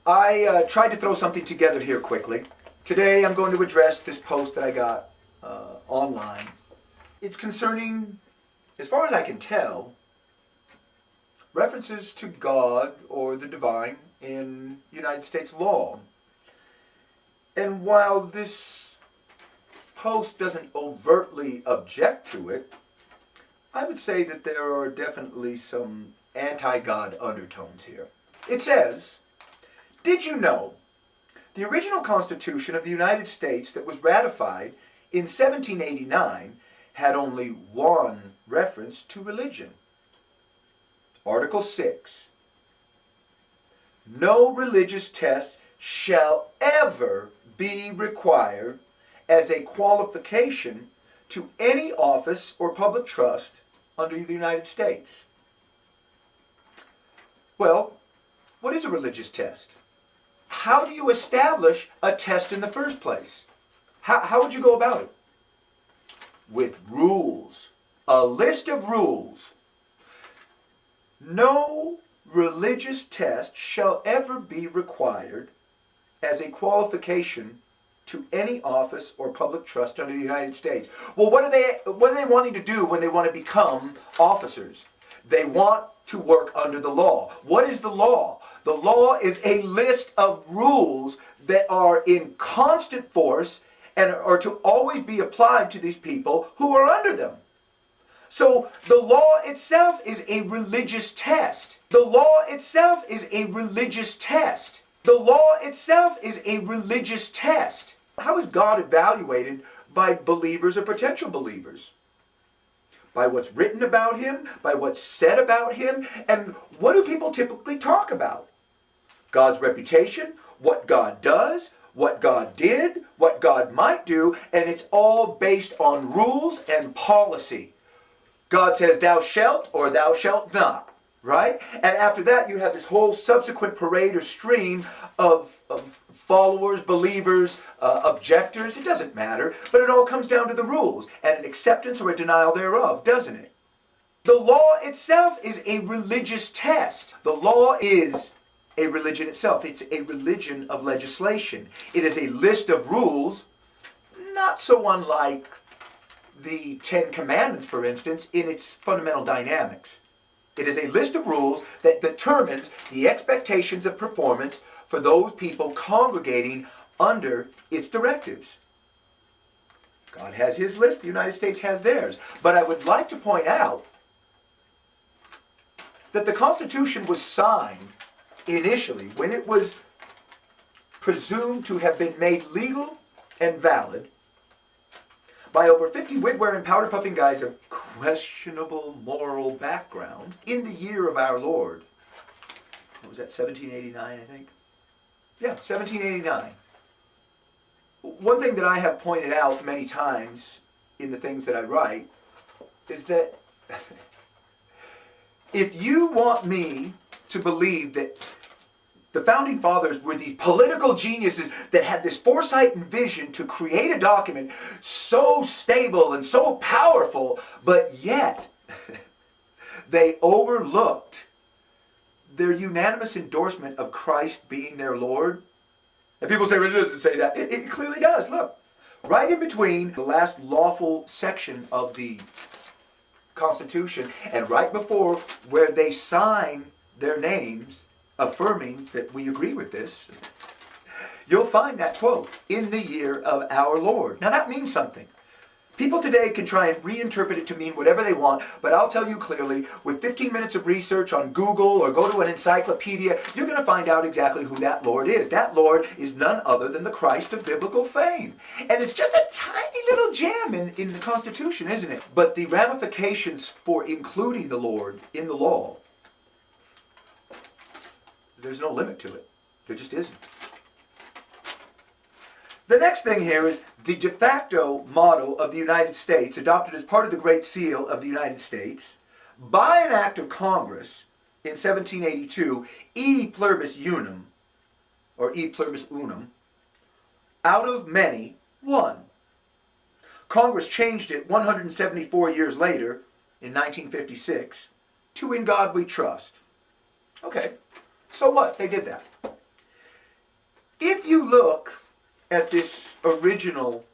I tried to throw something together here quickly. Today I'm going to address this post that I got online. It's concerning, as far as I can tell, references to God or the divine in United States law. And while this post doesn't overtly object to it, I would say that there are definitely some anti-God undertones here. It says, "Did you know the original Constitution of the United States that was ratified in 1789 had only one reference to religion? Article 6. No religious test shall ever be required as a qualification to any office or public trust under the United States." Well, what is a religious test? How do you establish a test in the first place? How would you go about it? With rules. A list of rules. No religious test shall ever be required as a qualification to any office or public trust under the United States. Well, what are they wanting to do when they want to become officers? They want to work under the law. What is the law? The law is a list of rules that are in constant force and are to always be applied to these people who are under them. So the law itself is a religious test. The law itself is a religious test. The law itself is a religious test. How is God evaluated by believers or potential believers? By what's written about him, by what's said about him, and what do people typically talk about? God's reputation, what God does, what God did, what God might do, and it's all based on rules and policy. God says, "Thou shalt," or "Thou shalt not," right? And after that, you have this whole subsequent parade or stream of followers, believers, objectors. It doesn't matter, but it all comes down to the rules and an acceptance or a denial thereof, doesn't it? The law itself is a religious test. The law is a religion itself. It's a religion of legislation. It is a list of rules, not so unlike the Ten Commandments, for instance, in its fundamental dynamics. It is a list of rules that determines the expectations of performance for those people congregating under its directives. God has his list, the United States has theirs. But I would like to point out that the Constitution was signed initially when it was presumed to have been made legal and valid by over 50 wig-wearing, powder-puffing guys of questionable moral background in the year of our Lord. What was that, 1789, I think? Yeah, 1789. One thing that I have pointed out many times in the things that I write is that if you want me to believe that the Founding Fathers were these political geniuses that had this foresight and vision to create a document so stable and so powerful, but yet they overlooked their unanimous endorsement of Christ being their Lord. And people say, well, it doesn't say that. It clearly does. Look, right in between the last lawful section of the Constitution and right before where they sign their names affirming that we agree with this, you'll find that quote, "in the year of our Lord." Now that means something. People today can try and reinterpret it to mean whatever they want, but I'll tell you clearly, with 15 minutes of research on Google or go to an encyclopedia, you're going to find out exactly who that Lord is. That Lord is none other than the Christ of biblical fame. And it's just a tiny little gem in the Constitution, isn't it? But the ramifications for including the Lord in the law, there's no limit to it. There just isn't. The next thing here is the de facto motto of the United States, adopted as part of the Great Seal of the United States, by an act of Congress in 1782, e pluribus unum, or e pluribus unum, out of many, one. Congress changed it 174 years later, in 1956, to "In God We Trust." Okay, so what? They did that. if you look at this original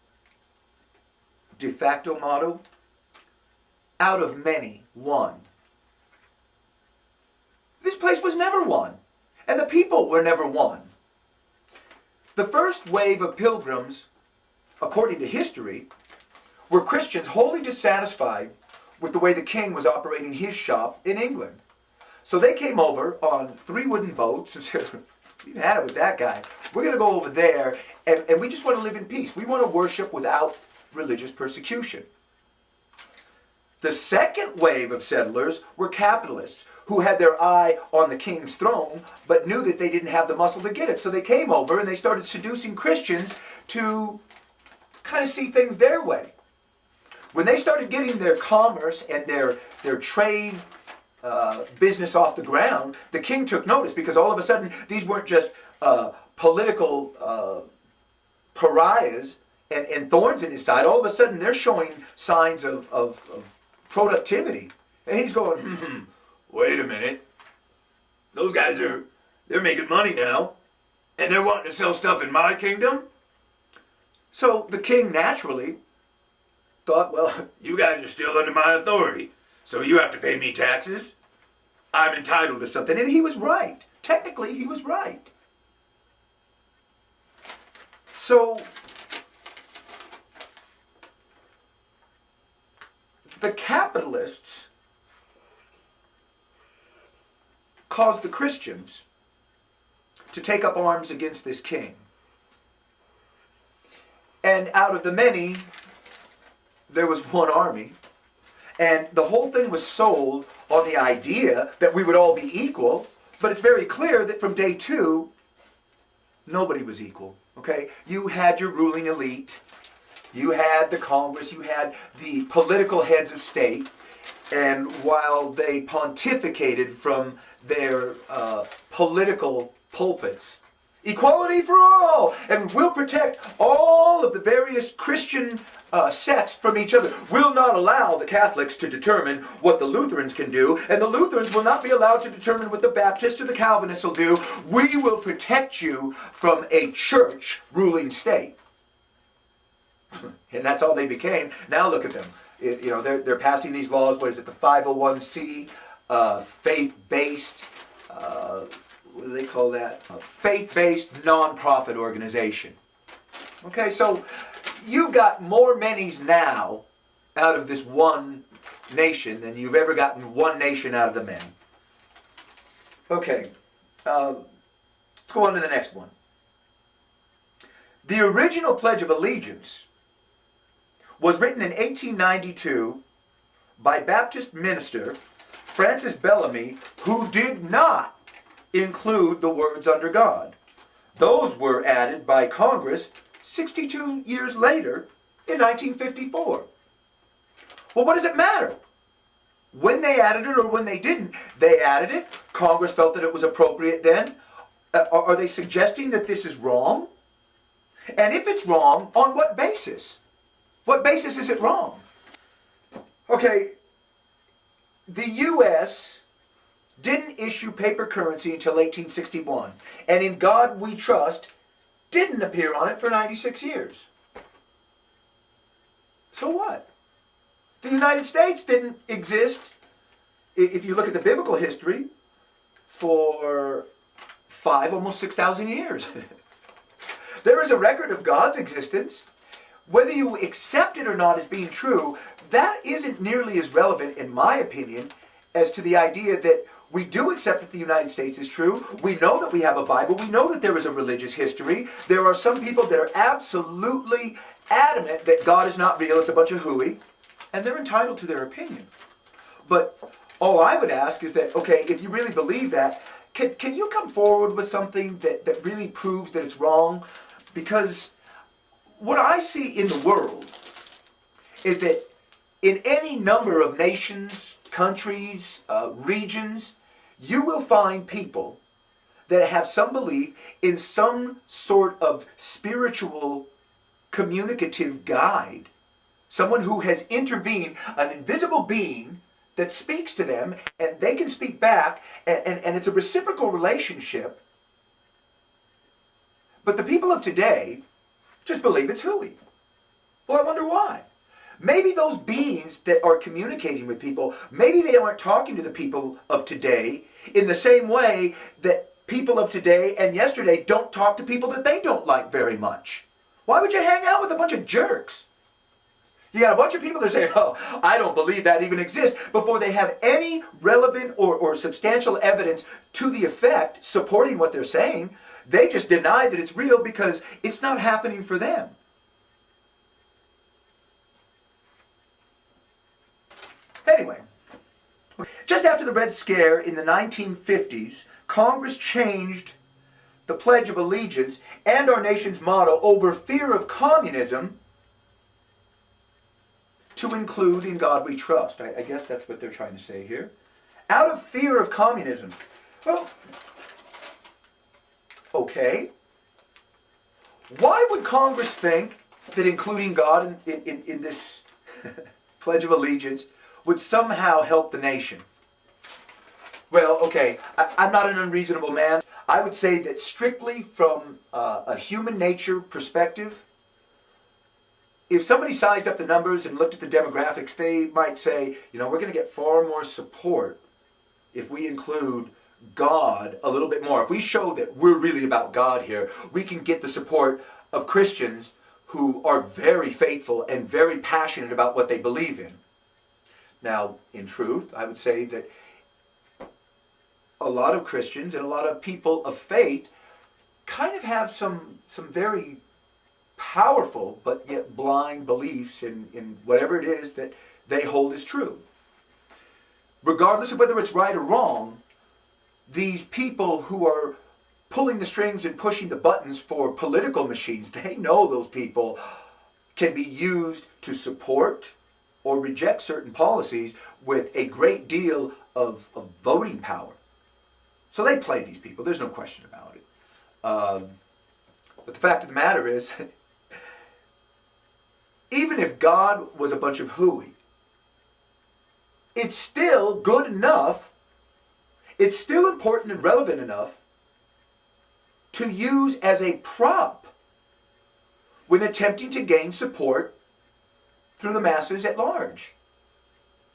de facto model, out of many, one. This place was never one, and the people were never one. The first wave of pilgrims, according to history, were Christians wholly dissatisfied with the way the king was operating his shop in England. So they came over on 3 wooden boats and said, we've had it with that guy. We're going to go over there, and we just want to live in peace. We want to worship without religious persecution. The second wave of settlers were capitalists who had their eye on the king's throne, but knew that they didn't have the muscle to get it. So they came over and they started seducing Christians to kind of see things their way. When they started getting their commerce and their trade business off the ground, the king took notice, because all of a sudden these weren't just political pariahs and thorns in his side. All of a sudden they're showing signs of productivity. And he's going, wait a minute. Those guys they're making money now, and they're wanting to sell stuff in my kingdom? So the king naturally thought, well, you guys are still under my authority, so you have to pay me taxes. I'm entitled to something. And he was right. Technically, he was right. So the capitalists caused the Christians to take up arms against this king. And out of the many, there was one army. And the whole thing was sold on the idea that we would all be equal. But it's very clear that from day 2, nobody was equal. Okay? You had your ruling elite. You had the Congress. You had the political heads of state. And while they pontificated from their political pulpits, equality for all, and we'll protect all of the various Christian sects from each other. We'll not allow the Catholics to determine what the Lutherans can do, and the Lutherans will not be allowed to determine what the Baptists or the Calvinists will do. We will protect you from a church ruling state. And that's all they became. Now look at them. They're passing these laws. What is it? The 501c, faith-based. What do they call that? A faith-based non-profit organization. Okay, so you've got more many's now out of this one nation than you've ever gotten one nation out of the many. Okay, let's go on to the next one. The original Pledge of Allegiance was written in 1892 by Baptist minister Francis Bellamy, who did not include the words "under God." Those were added by Congress 62 years later in 1954. Well, what does it matter? When they added it or when they didn't, they added it. Congress felt that it was appropriate then. Are they suggesting that this is wrong? And if it's wrong, on what basis? What basis is it wrong? Okay, the U.S. didn't issue paper currency until 1861, and "In God We Trust" didn't appear on it for 96 years. So what? The United States didn't exist, if you look at the biblical history, for 5, almost 6,000 years. There is a record of God's existence. Whether you accept it or not as being true, that isn't nearly as relevant, in my opinion, as to the idea that we do accept that the United States is true. We know that we have a Bible. We know that there is a religious history. There are some people that are absolutely adamant that God is not real. It's a bunch of hooey. And they're entitled to their opinion. But all I would ask is that, okay, if you really believe that, can you come forward with something that really proves that it's wrong? Because what I see in the world is that in any number of nations, countries, regions, you will find people that have some belief in some sort of spiritual communicative guide. Someone who has intervened, an invisible being that speaks to them, and they can speak back, and it's a reciprocal relationship. But the people of today just believe it's hooey. Well, I wonder why. Maybe those beings that are communicating with people, maybe they aren't talking to the people of today in the same way that people of today and yesterday don't talk to people that they don't like very much. Why would you hang out with a bunch of jerks? You got a bunch of people that say, oh, I don't believe that even exists, before they have any relevant or substantial evidence to the effect supporting what they're saying. They just deny that it's real because it's not happening for them. Anyway, just after the Red Scare in the 1950s, Congress changed the Pledge of Allegiance and our nation's motto over fear of communism to include "In God We Trust." I guess that's what they're trying to say here. Out of fear of communism. Well, okay. Why would Congress think that including God in this Pledge of Allegiance would somehow help the nation? Well, okay, I'm not an unreasonable man. I would say that strictly from a human nature perspective, if somebody sized up the numbers and looked at the demographics, they might say, you know, we're going to get far more support if we include God a little bit more. If we show that we're really about God here, we can get the support of Christians who are very faithful and very passionate about what they believe in. Now, in truth, I would say that a lot of Christians and a lot of people of faith kind of have some very powerful but yet blind beliefs in whatever it is that they hold as true. Regardless of whether it's right or wrong, these people who are pulling the strings and pushing the buttons for political machines, they know those people can be used to support or reject certain policies with a great deal of voting power. So they play these people, there's no question about it. But the fact of the matter is, even if God was a bunch of hooey, it's still good enough, it's still important and relevant enough to use as a prop when attempting to gain support through the masses at large.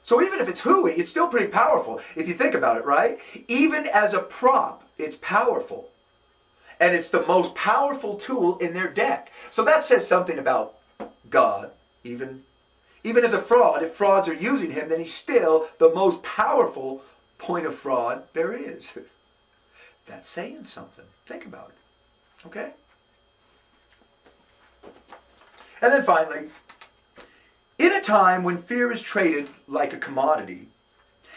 So even if it's hooey, it's still pretty powerful, if you think about it, right? Even as a prop, it's powerful. And it's the most powerful tool in their deck. So that says something about God, even as a fraud. If frauds are using him, then he's still the most powerful point of fraud there is. That's saying something. Think about it. Okay? And then finally, in a time when fear is traded like a commodity,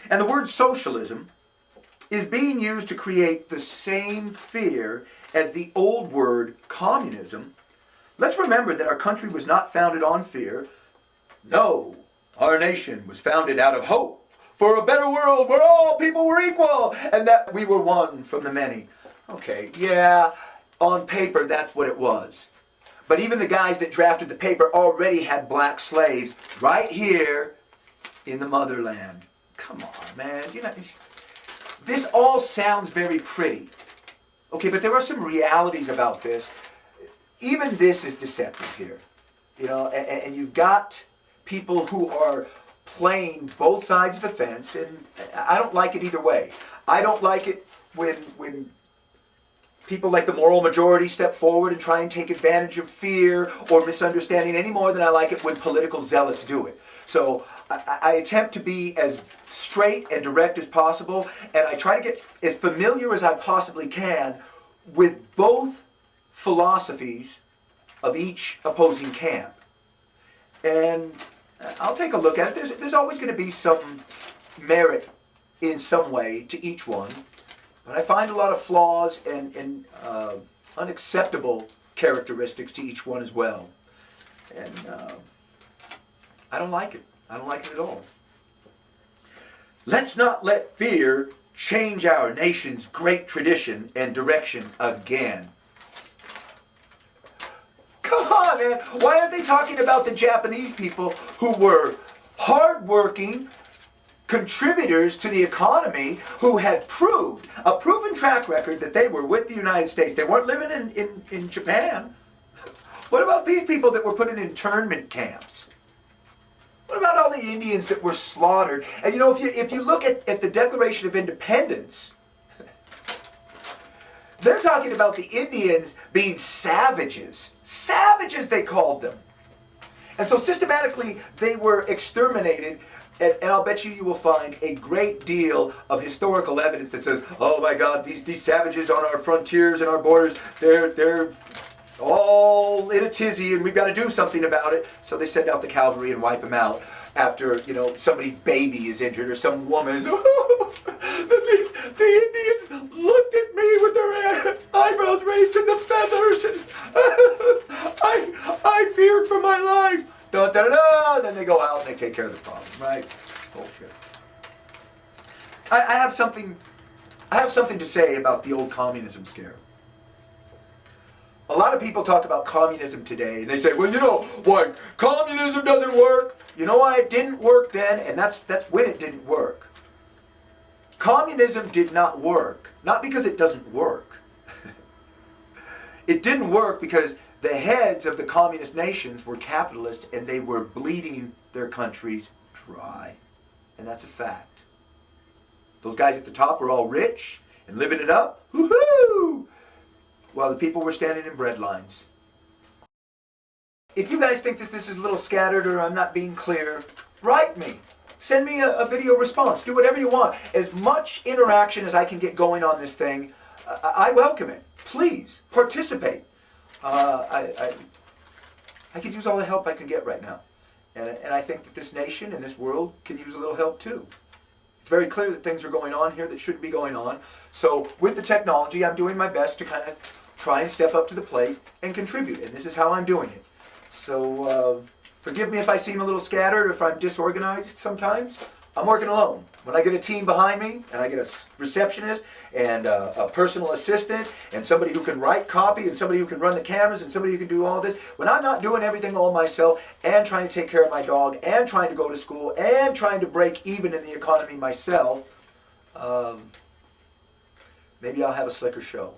and the word socialism is being used to create the same fear as the old word communism, let's remember that our country was not founded on fear. No, our nation was founded out of hope for a better world where all people were equal and that we were one from the many. Okay, yeah, on paper that's what it was. But even the guys that drafted the paper already had black slaves right here in the motherland. Come on, man. You know, this all sounds very pretty. Okay, but there are some realities about this. Even this is deceptive here. You know, and you've got people who are playing both sides of the fence, and I don't like it either way. I don't like it when people like the moral majority step forward and try and take advantage of fear or misunderstanding any more than I like it when political zealots do it. So I attempt to be as straight and direct as possible, and I try to get as familiar as I possibly can with both philosophies of each opposing camp. And I'll take a look at it. There's always going to be some merit in some way to each one. But I find a lot of flaws and unacceptable characteristics to each one as well. And I don't like it. I don't like it at all. Let's not let fear change our nation's great tradition and direction again. Come on, man. Why aren't they talking about the Japanese people who were hardworking, contributors to the economy who had a proven track record that they were with the United States. They weren't living in Japan. What about these people that were put in internment camps? What about all the Indians that were slaughtered? And you know, if you look at the Declaration of Independence, they're talking about the Indians being savages. Savages, they called them. And so systematically, they were exterminated. And I'll bet you will find a great deal of historical evidence that says, oh my God, these savages on our frontiers and our borders, they're all in a tizzy and we've got to do something about it. So they send out the cavalry and wipe them out after, you know, somebody's baby is injured or some woman is, oh, the Indians looked at me with their eyebrows raised to the feathers and I feared for my life. Da, da, da, da, and then they go out and they take care of the problem, right? It's bullshit. I have something to say about the old communism scare. A lot of people talk about communism today, and they say, well, you know, why communism doesn't work. You know why it didn't work then, and that's when it didn't work. Communism did not work, not because it doesn't work. It didn't work because the heads of the communist nations were capitalists and they were bleeding their countries dry. And that's a fact. Those guys at the top were all rich and living it up. Woohoo! While the people were standing in bread lines. If you guys think that this is a little scattered or I'm not being clear, write me. Send me a video response. Do whatever you want. As much interaction as I can get going on this thing, I welcome it. Please, participate. I could use all the help I can get right now. And I think that this nation and this world can use a little help too. It's very clear that things are going on here that shouldn't be going on. So with the technology, I'm doing my best to kind of try and step up to the plate and contribute. And this is how I'm doing it. So forgive me if I seem a little scattered or if I'm disorganized sometimes. I'm working alone. When I get a team behind me, and I get a receptionist, and a personal assistant, and somebody who can write copy, and somebody who can run the cameras, and somebody who can do all this, when I'm not doing everything all myself, and trying to take care of my dog, and trying to go to school, and trying to break even in the economy myself, maybe I'll have a slicker show.